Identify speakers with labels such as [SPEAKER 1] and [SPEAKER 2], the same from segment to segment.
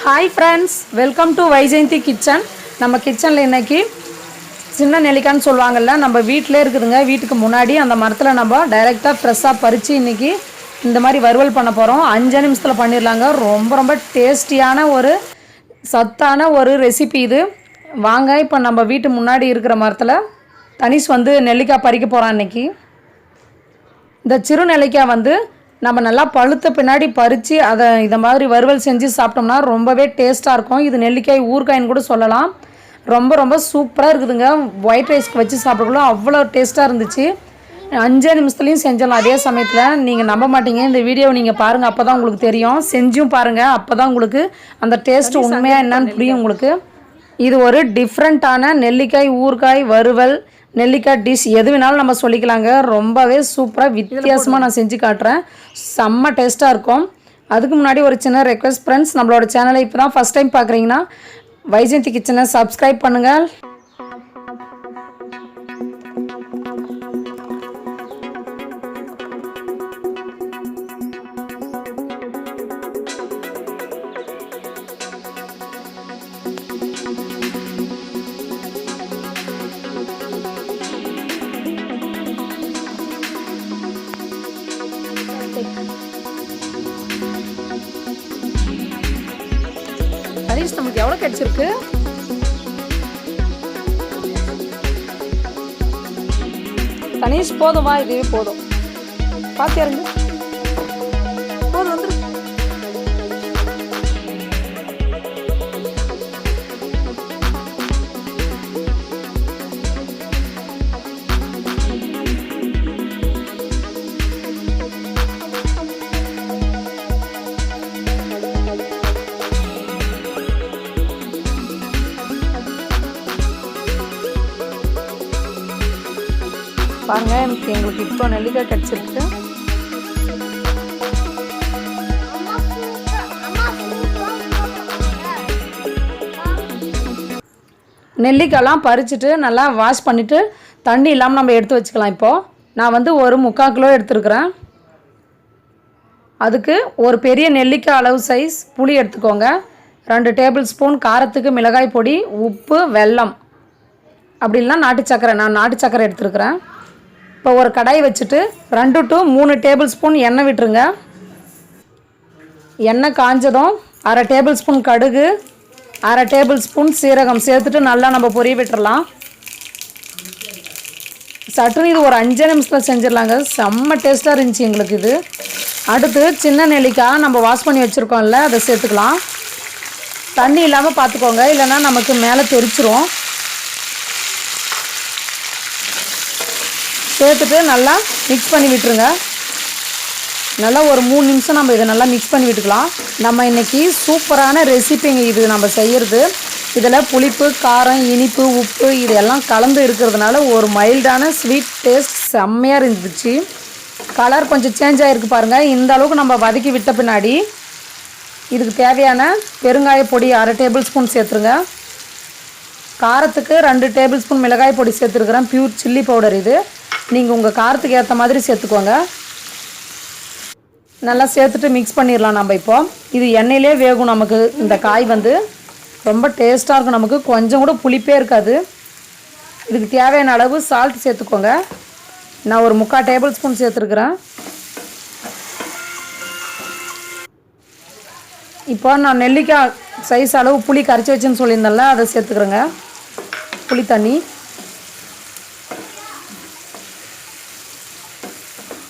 [SPEAKER 1] Hi friends, welcome to Vyjayanthi kitchen. நம்ம கிச்சனில் இன்றைக்கி சின்ன நெல்லிக்காய்ன்னு சொல்லுவாங்கள்ல, நம்ம வீட்டிலே இருக்குதுங்க. வீட்டுக்கு முன்னாடி அந்த மரத்தில் நம்ம டைரெக்டாக ஃப்ரெஷ்ஷாக பறித்து இன்றைக்கி இந்த மாதிரி வறுவல் பண்ண போகிறோம். 5 நிமிஷத்தில் பண்ணிடலாங்க. ரொம்ப ரொம்ப டேஸ்டியான ஒரு சத்தான ஒரு ரெசிபி இது. வாங்க, இப்போ நம்ம வீட்டு முன்னாடி இருக்கிற மரத்தில் தனிஷ் நெல்லிக்காய் பறிக்க போகிறான் இன்றைக்கி. இந்த சிறு நெல்லிக்காய் நம்ம நல்லா பழுத்த பின்னாடி பறித்து அதை இந்த மாதிரி வறுவல் செஞ்சு சாப்பிட்டோம்னா ரொம்பவே டேஸ்ட்டாக இருக்கும். இது நெல்லிக்காய் ஊறுகாய்ன்னு கூட சொல்லலாம். ரொம்ப ரொம்ப சூப்பராக இருக்குதுங்க. ஒயிட் ரைஸ்க்கு வச்சு சாப்பிடக்குள்ள அவ்வளோ டேஸ்ட்டாக இருந்துச்சு. 5 நிமிஷத்துலேயும் செஞ்சிடலாம். அதே சமயத்தில் நீங்கள் நம்ப மாட்டீங்க, இந்த வீடியோவை நீங்கள் பாருங்கள், அப்போ தான் உங்களுக்கு தெரியும். செஞ்சும் பாருங்கள், அப்போ தான் உங்களுக்கு அந்த டேஸ்ட் உண்மையாக என்னன்னு புரியும் உங்களுக்கு. இது ஒரு டிஃப்ரெண்ட்டான நெல்லிக்காய் ஊறுகாய் வறுவல் நெல்லிக்காய் டிஷ் எது வேணாலும் நம்ம சொல்லிக்கலாங்க. ரொம்பவே சூப்பராக வித்தியாசமாக நான் செஞ்சு காட்டுறேன். செம்ம டேஸ்ட்டாக இருக்கும். அதுக்கு முன்னாடி ஒரு சின்ன ரெக்வெஸ்ட் ஃப்ரெண்ட்ஸ், நம்மளோட சேனலை இப்போ தான் ஃபஸ்ட் டைம் பார்க்குறீங்கன்னா வைஜெயந்தி கிச்சனை சப்ஸ்கிரைப் பண்ணுங்கள். தனிஷ், நமக்கு எவ்வளோ கிடைச்சிருக்கு? தனிஷ், போதும் வா, இதுவே போதும். பார்த்தியாருங்க, போதும் வந்துரு. பாருங்க, எங்களுக்கு இப்போ நெல்லிக்காய் கிடச்சிருக்கு. நெல்லிக்காய்லாம் பறிச்சுட்டு நல்லா வாஷ் பண்ணிவிட்டு தண்ணி இல்லாமல் நம்ம எடுத்து வச்சுக்கலாம். இப்போது நான் ஒரு 3/4 கிலோ எடுத்துருக்குறேன். அதுக்கு ஒரு பெரிய நெல்லிக்காய் அளவு சைஸ் புளி எடுத்துக்கோங்க. 2 டேபிள் ஸ்பூன் காரத்துக்கு மிளகாய் பொடி, உப்பு, வெல்லம், அப்படி இல்லைனா நாட்டு சக்கரை. நான் நாட்டு சக்கரை எடுத்துருக்குறேன். இப்போ ஒரு கடாய் வச்சுட்டு 2 to 3 டேபிள் ஸ்பூன் எண்ணெய் விட்டுருங்க. எண்ணெய் காஞ்சதும் 1/2 டேபிள் ஸ்பூன் கடுகு, 1/2 டேபிள் ஸ்பூன் சீரகம் சேர்த்துட்டு நல்லா நம்ம பொரிய விட்டுடலாம். சட்டுன்னு இது ஒரு 5 நிமிஷத்தில் செஞ்சிடலாங்க. செம்ம டேஸ்ட்டாக இருந்துச்சு எங்களுக்கு இது. அடுத்து சின்ன நெல்லிக்காய் நம்ம வாஷ் பண்ணி வச்சுருக்கோம்ல, அதை சேர்த்துக்கலாம். தண்ணி இல்லாமல் பார்த்துக்கோங்க, இல்லைன்னா நமக்கு மேலே தெரிச்சிரும். சேர்த்துட்டு நல்லா மிக்ஸ் பண்ணி விட்டுருங்க. நல்லா ஒரு 3 நிமிஷம் நம்ம இதை நல்லா மிக்ஸ் பண்ணி விட்டுக்கலாம். நம்ம இன்றைக்கி சூப்பரான ரெசிபிங்க இது நம்ம செய்கிறது. இதில் புளிப்பு, காரம், இனிப்பு, உப்பு இதெல்லாம் கலந்து இருக்கிறதுனால ஒரு மைல்டான ஸ்வீட் டேஸ்ட் செம்மையாக இருந்துச்சு. கலர் கொஞ்சம் சேஞ்ச் ஆகிருக்கு பாருங்கள். இந்த அளவுக்கு நம்ம வதக்கி விட்ட பின்னாடி இதுக்கு தேவையான பெருங்காய பொடி 1/2 டேபிள் ஸ்பூன் சேர்த்துருங்க. காரத்துக்கு 2 டேபிள் ஸ்பூன் மிளகாய் பொடி சேர்த்துருக்குறேன். பியூர் சில்லி பவுடர் இது. நீங்கள் உங்கள் காரத்துக்கு ஏற்ற மாதிரி சேர்த்துக்கோங்க. நல்லா சேர்த்துட்டு மிக்ஸ் பண்ணிடலாம். நம்ம இப்போ இது எண்ணெயிலே வேகும். நமக்கு இந்த காய் ரொம்ப டேஸ்ட்டாக இருக்கும். நமக்கு கொஞ்சம் கூட புளிப்பே இருக்காது. இதுக்கு தேவையான அளவு சால்ட் சேர்த்துக்கோங்க. நான் ஒரு 3/4 டேபிள் ஸ்பூன் சேர்த்துருக்குறேன். இப்போ நான் நெல்லிக்காய் சைஸ் அளவு புளி கரைச்சி வச்சுன்னு சொல்லியிருந்தேன்ல, அதை சேர்த்துக்கிறேங்க. புளி தண்ணி.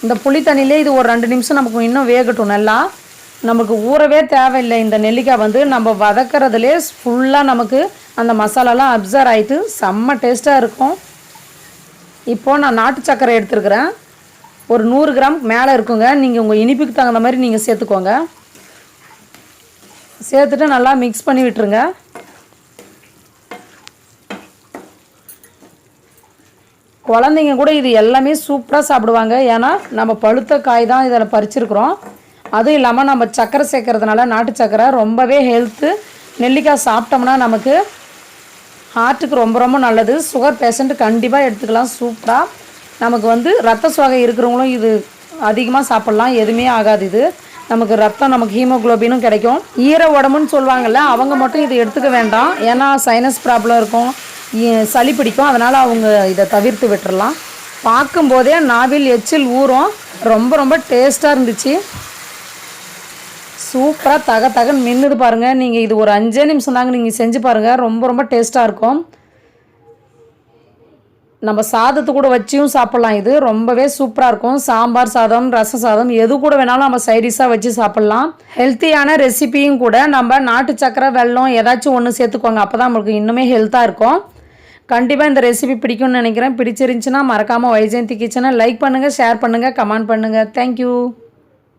[SPEAKER 1] இந்த புளி தண்ணியிலே இது ஒரு 2 நிமிஷம் நமக்கு இன்னும் வேகட்டும். நல்லா நமக்கு ஊறவே தேவையில்லை. இந்த நெல்லிக்காய் நம்ம வதக்கிறதுலே ஃபுல்லாக நமக்கு அந்த மசாலாலாம் அப்சர்வ் ஆகிட்டு செம்ம டேஸ்ட்டாக இருக்கும். இப்போது நான் நாட்டு சக்கரை எடுத்துருக்குறேன். ஒரு 100 கிராம் மேலே இருக்குங்க. நீங்கள் உங்கள் இனிப்புக்கு தகுந்த மாதிரி நீங்கள் சேர்த்துக்கோங்க. சேர்த்துட்டு நல்லா மிக்ஸ் பண்ணி விட்டுருங்க. குழந்தைங்க கூட இது எல்லாமே சூப்பராக சாப்பிடுவாங்க. ஏன்னா நம்ம பழுத்த காய் தான் இதில் பறிச்சிருக்கிறோம். அதுவும் இல்லாமல் நம்ம சக்கரை சேர்க்கறதுனால, நாட்டு சக்கரை ரொம்பவே ஹெல்த்து. நெல்லிக்காய் சாப்பிட்டோம்னா நமக்கு ஹார்ட்டுக்கு ரொம்ப ரொம்ப நல்லது. சுகர் பேஷண்ட்டு கண்டிப்பாக எடுத்துக்கலாம். சூப்பராக நமக்கு ரத்த சோகை இருக்கிறவங்களும் இது அதிகமாக சாப்பிட்லாம். எதுவுமே ஆகாது. இது நமக்கு ரத்தம், நமக்கு ஹீமோகுளோபினும் கிடைக்கும். ஈர உடம்புன்னு சொல்லுவாங்கள்ல, அவங்க மட்டும் இதை எடுத்துக்க வேண்டாம். ஏன்னா சைனஸ் ப்ராப்ளம் இருக்கும், சளி பிடிக்கும். அதனால் அவங்க இதை தவிர்த்து விட்டுறலாம். பார்க்கும்போதே நாவில் எச்சில் ஊறும். ரொம்ப ரொம்ப டேஸ்ட்டாக இருந்துச்சு. சூப்பராக தகன்னு மின்னுது பாருங்கள். நீங்கள் இது ஒரு 5 நிமிஷம் தாங்க நீங்கள் செஞ்சு பாருங்கள். ரொம்ப ரொம்ப டேஸ்ட்டாக இருக்கும். நம்ம சாதத்து கூட வச்சியும் சாப்பிட்லாம். இது ரொம்பவே சூப்பராக இருக்கும். சாம்பார் சாதம், ரச சாதம் எது கூட வேணாலும் நம்ம சைடிஷாக வச்சு சாப்பிட்லாம். ஹெல்த்தியான ரெசிபியும் கூட. நம்ம நாட்டு சக்கரை, வெல்லம் ஏதாச்சும் ஒன்று சேர்த்துக்கோங்க. அப்போ தான் நம்மளுக்கு இன்னுமே ஹெல்த்தாக இருக்கும். கண்டிப்பாக இந்த ரெசிபி பிடிக்கும்னு நினைக்கிறேன். பிடிச்சிருந்துச்சுன்னா மறக்காமல் வைஜெயந்தி கிச்சனை லைக் பண்ணுங்கள், ஷேர் பண்ணுங்கள், கமெண்ட் பண்ணுங்கள். தேங்க்யூ.